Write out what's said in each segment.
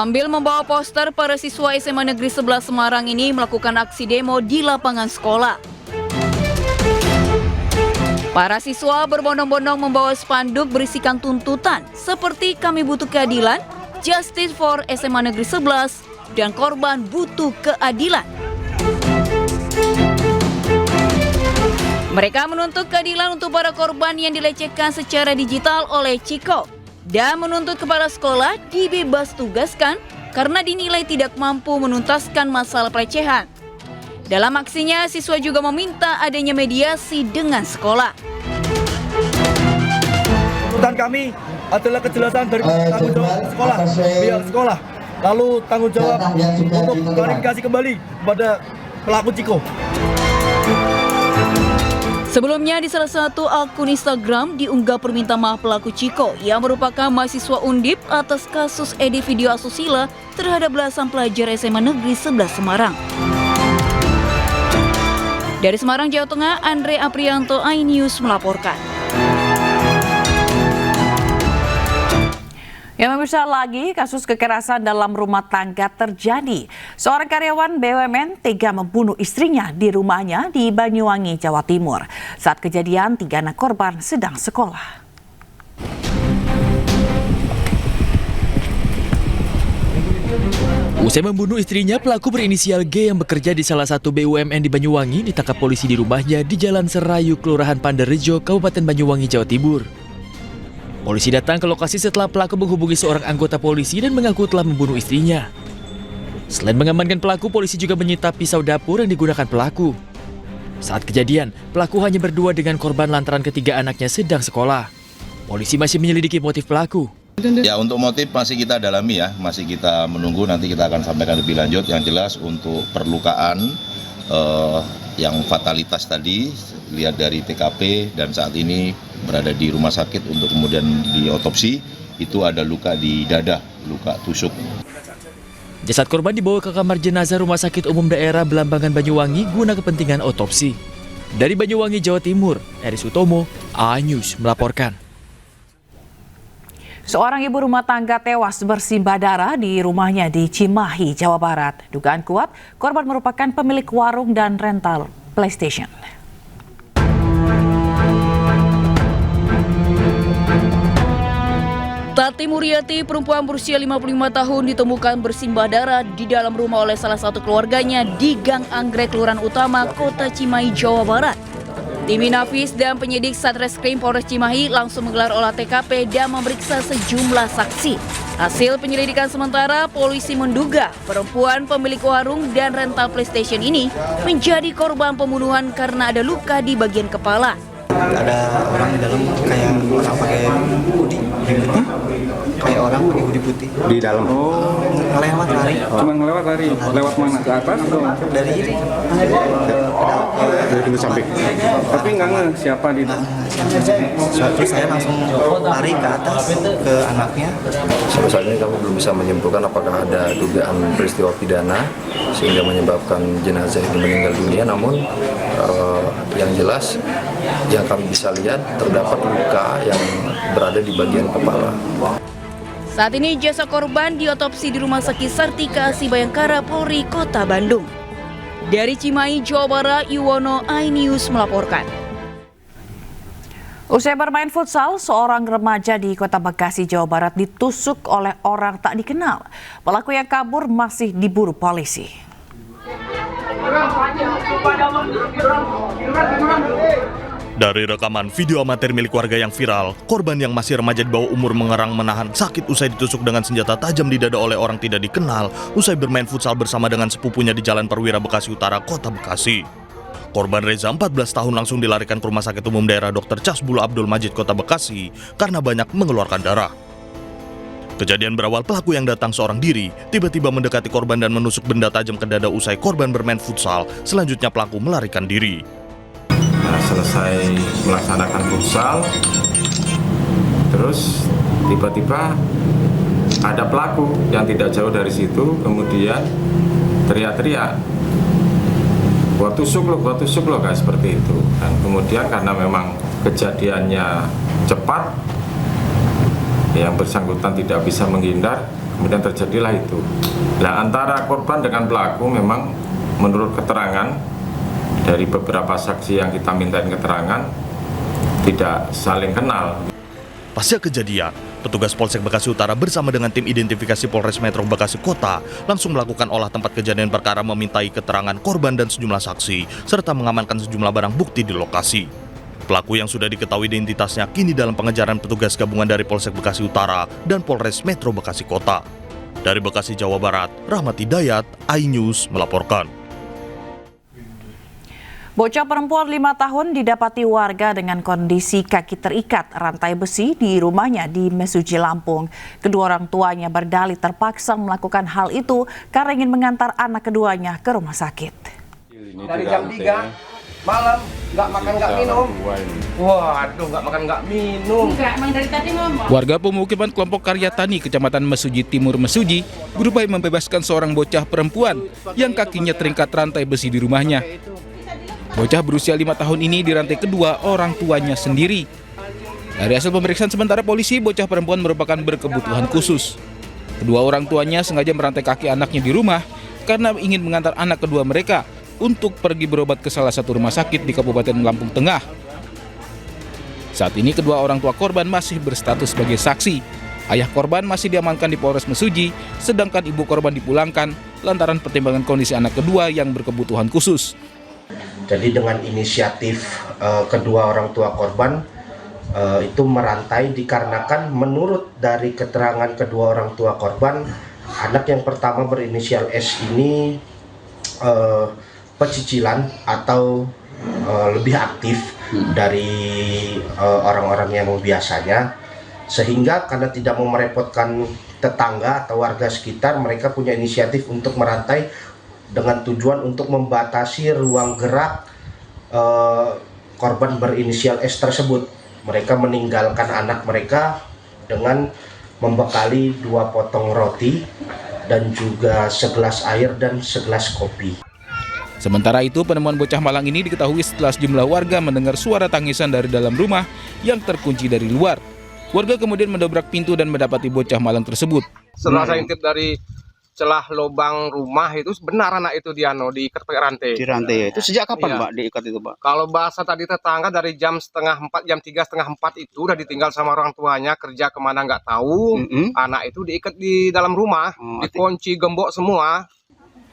Sambil membawa poster, para siswa SMA Negeri 11 Semarang ini melakukan aksi demo di lapangan sekolah. Para siswa berbondong-bondong membawa spanduk berisikan tuntutan seperti "Kami butuh keadilan", "Justice for SMA Negeri 11", dan "Korban butuh keadilan". Mereka menuntut keadilan untuk para korban yang dilecehkan secara digital oleh Ciko dan menuntut kepala sekolah dibebas tugaskan karena dinilai tidak mampu menuntaskan masalah pelecehan. Dalam aksinya, siswa juga meminta adanya mediasi dengan sekolah. Tuntutan kami adalah kejelasan dari tanggung jawab sekolah, pihak sekolah, lalu tanggung jawab untuk klarifikasi kembali kepada pelaku Ciko. Sebelumnya di salah satu akun Instagram diunggah permintaan maaf pelaku Ciko yang merupakan mahasiswa Undip atas kasus edit video asusila terhadap belasan pelajar SMA Negeri 11 Semarang. Dari Semarang, Jawa Tengah, Andre Aprianto, iNews melaporkan. Yang membesar lagi, kasus kekerasan dalam rumah tangga terjadi. Seorang karyawan BUMN tega membunuh istrinya di rumahnya di Banyuwangi, Jawa Timur. Saat kejadian, 3 anak korban sedang sekolah. Usai membunuh istrinya, pelaku berinisial G yang bekerja di salah satu BUMN di Banyuwangi ditangkap polisi di rumahnya di Jalan Serayu, Kelurahan Pandarejo, Kabupaten Banyuwangi, Jawa Timur. Polisi datang ke lokasi setelah pelaku menghubungi seorang anggota polisi dan mengaku telah membunuh istrinya. Selain mengamankan pelaku, polisi juga menyita pisau dapur yang digunakan pelaku. Saat kejadian, pelaku hanya berdua dengan korban lantaran ketiga anaknya sedang sekolah. Polisi masih menyelidiki motif pelaku. Ya, untuk motif masih kita dalami ya, masih kita menunggu, nanti kita akan sampaikan lebih lanjut. Yang jelas untuk perlukaan yang fatalitas tadi, lihat dari TKP dan saat ini berada di rumah sakit untuk kemudian diotopsi, itu ada luka di dada, luka tusuk. Jasad korban dibawa ke kamar jenazah Rumah Sakit Umum Daerah Belambangan Banyuwangi guna kepentingan otopsi. Dari Banyuwangi, Jawa Timur, Eris Utomo, iNews melaporkan. Seorang ibu rumah tangga tewas bersimbah darah di rumahnya di Cimahi, Jawa Barat. Dugaan kuat, korban merupakan pemilik warung dan rental PlayStation. Tati Muryati, perempuan berusia 55 tahun, ditemukan bersimbah darah di dalam rumah oleh salah satu keluarganya di Gang Anggrek, Kelurahan Utama, Kota Cimahi, Jawa Barat. Tim Inafis dan penyidik Satreskrim Polres Cimahi langsung menggelar olah TKP dan memeriksa sejumlah saksi. Hasil penyelidikan sementara, polisi menduga perempuan pemilik warung dan rental PlayStation ini menjadi korban pembunuhan karena ada luka di bagian kepala. Ada orang di dalam kayak orang pakai hoodie putih, kayak orang pakai hoodie putih di dalam. Oh, ngelewat lari. Cuma ngelewat lari. Lewat mana, ke atas atau dari ini? Dari pintu samping. Tapi nggak ngeh siapa di dalam. Terus saya langsung lari ke atas ke anaknya. Sampai saat ini kami belum bisa menyimpulkan apakah ada dugaan peristiwa pidana sehingga menyebabkan jenazah itu meninggal dunia. Namun yang jelas yang kami bisa lihat terdapat luka yang berada di bagian kepala. Saat ini jasad korban diotopsi di Rumah Sakit Sartika Asi Bayangkara, Polri, Kota Bandung. Dari Cimahi, Jawa Barat, Yuwono, iNews melaporkan. Usai bermain futsal, seorang remaja di Kota Bekasi, Jawa Barat ditusuk oleh orang tak dikenal. Pelaku yang kabur masih diburu polisi. Dari rekaman video amatir milik warga yang viral, korban yang masih remaja di bawah umur mengerang menahan sakit usai ditusuk dengan senjata tajam di dada oleh orang tidak dikenal usai bermain futsal bersama dengan sepupunya di Jalan Perwira Bekasi Utara, Kota Bekasi. Korban Reza, 14 tahun, langsung dilarikan ke Rumah Sakit Umum Daerah Dr. Casbul Abdul Majid, Kota Bekasi karena banyak mengeluarkan darah. Kejadian berawal pelaku yang datang seorang diri, tiba-tiba mendekati korban dan menusuk benda tajam ke dada usai korban bermain futsal. Selanjutnya pelaku melarikan diri. Selesai melaksanakan futsal, terus tiba-tiba ada pelaku yang tidak jauh dari situ, kemudian teriak-teriak, gua tusuk lo, kayak seperti itu. Dan kemudian karena memang kejadiannya cepat, yang bersangkutan tidak bisa menghindar, kemudian terjadilah itu. Nah, antara korban dengan pelaku memang menurut keterangan dari beberapa saksi yang kita mintain keterangan tidak saling kenal. Pasca kejadian, petugas Polsek Bekasi Utara bersama dengan tim identifikasi Polres Metro Bekasi Kota langsung melakukan olah tempat kejadian perkara, memintai keterangan korban dan sejumlah saksi, serta mengamankan sejumlah barang bukti di lokasi. Pelaku yang sudah diketahui identitasnya kini dalam pengejaran petugas gabungan dari Polsek Bekasi Utara dan Polres Metro Bekasi Kota. Dari Bekasi, Jawa Barat, Rahmat Hidayat, iNews melaporkan. Bocah perempuan 5 tahun didapati warga dengan kondisi kaki terikat rantai besi di rumahnya di Mesuji, Lampung. Kedua orang tuanya berdalih terpaksa melakukan hal itu karena ingin mengantar anak keduanya ke rumah sakit. Dari jam 3 malam, nggak makan nggak minum. Waduh, nggak makan nggak minum. Emang dari tadi ngomong. Warga pemukiman kelompok Karya Tani, Kecamatan Mesuji Timur Mesuji, berupaya membebaskan seorang bocah perempuan yang kakinya terikat rantai besi di rumahnya. Bocah berusia 5 tahun ini dirantai kedua orang tuanya sendiri. Dari hasil pemeriksaan sementara polisi, bocah perempuan merupakan berkebutuhan khusus. Kedua orang tuanya sengaja merantai kaki anaknya di rumah karena ingin mengantar anak kedua mereka untuk pergi berobat ke salah satu rumah sakit di Kabupaten Lampung Tengah. Saat ini kedua orang tua korban masih berstatus sebagai saksi. Ayah korban masih diamankan di Polres Mesuji, sedangkan ibu korban dipulangkan lantaran pertimbangan kondisi anak kedua yang berkebutuhan khusus. Jadi dengan inisiatif kedua orang tua korban itu merantai dikarenakan menurut dari keterangan kedua orang tua korban, anak yang pertama berinisial S ini pecicilan atau lebih aktif dari orang-orang yang biasanya, sehingga karena tidak mau merepotkan tetangga atau warga sekitar, mereka punya inisiatif untuk merantai dengan tujuan untuk membatasi ruang gerak korban berinisial S tersebut. Mereka meninggalkan anak mereka dengan membekali 2 potong roti dan juga segelas air dan segelas kopi. Sementara itu, penemuan bocah malang ini diketahui setelah sejumlah warga mendengar suara tangisan dari dalam rumah yang terkunci dari luar. Warga kemudian mendobrak pintu dan mendapati bocah malang tersebut. Setelah saya intip dari celah lubang rumah itu, benar anak itu diikat pakai rantai. Di rantai itu sejak kapan, Iya. Pak, diikat itu, Pak? Kalau bahasa tadi tetangga dari jam 3:30, jam 3:30 itu udah ditinggal sama orang tuanya, kerja kemana nggak tahu. Anak itu diikat di dalam rumah, dikunci, gembok semua.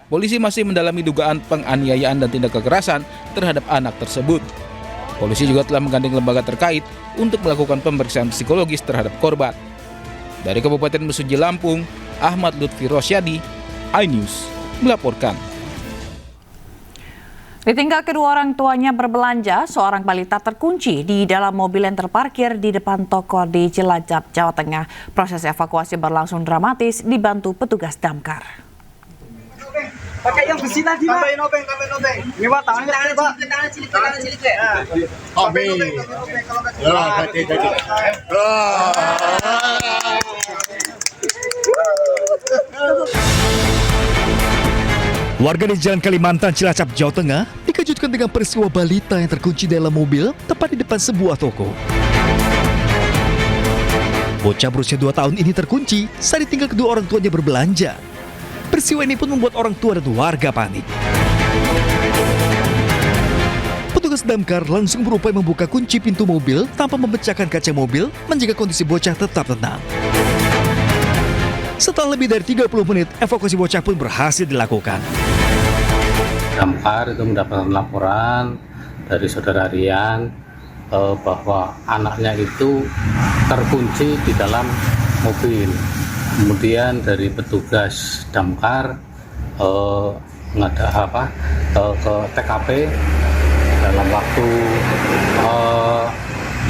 Polisi masih mendalami dugaan penganiayaan dan tindak kekerasan terhadap anak tersebut. Polisi juga telah menggandeng lembaga terkait untuk melakukan pemeriksaan psikologis terhadap korban. Dari Kabupaten Mesuji, Lampung, Ahmad Lutfi Rosyadi, iNews melaporkan. Ditinggal kedua orang tuanya berbelanja, seorang balita terkunci di dalam mobil yang terparkir di depan toko di Cilacap, Jawa Tengah. Proses evakuasi berlangsung dramatis dibantu petugas damkar. Pakai yang besi tadi, Pak. Tambahin obeng. Ini, Pak, tangannya kecil, Pak. Tangan cilik. Warga di Jalan Kalimantan, Cilacap, Jawa Tengah dikejutkan dengan peristiwa balita yang terkunci dalam mobil tepat di depan sebuah toko. Bocah berusia 2 tahun ini terkunci saat ditinggal kedua orang tuanya berbelanja. Peristiwa ini pun membuat orang tua dan warga panik. Petugas damkar langsung berupaya membuka kunci pintu mobil tanpa memecahkan kaca mobil, menjaga kondisi bocah tetap tenang. Setelah lebih dari 30 menit, evakuasi bocah pun berhasil dilakukan. Damkar itu mendapatkan laporan dari saudara Rian bahwa anaknya itu terkunci di dalam mobil. Kemudian dari petugas damkar ke TKP dalam waktu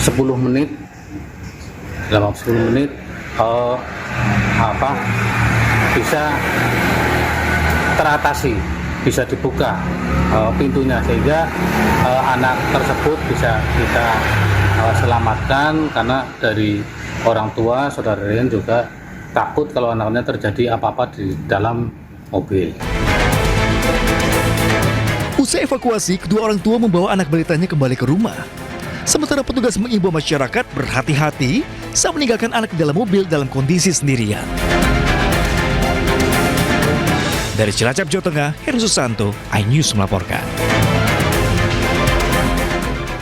10 menit. Bisa teratasi, bisa dibuka pintunya sehingga anak tersebut bisa kita selamatkan, karena dari orang tua saudara Rian juga takut kalau anaknya terjadi apa-apa di dalam mobil. Usai evakuasi, kedua orang tua membawa anak balitanya kembali ke rumah. Sementara petugas mengimbau masyarakat berhati-hati saat meninggalkan anak di dalam mobil dalam kondisi sendirian. Dari Cilacap, Jawa Tengah, Heru Susanto, iNews melaporkan.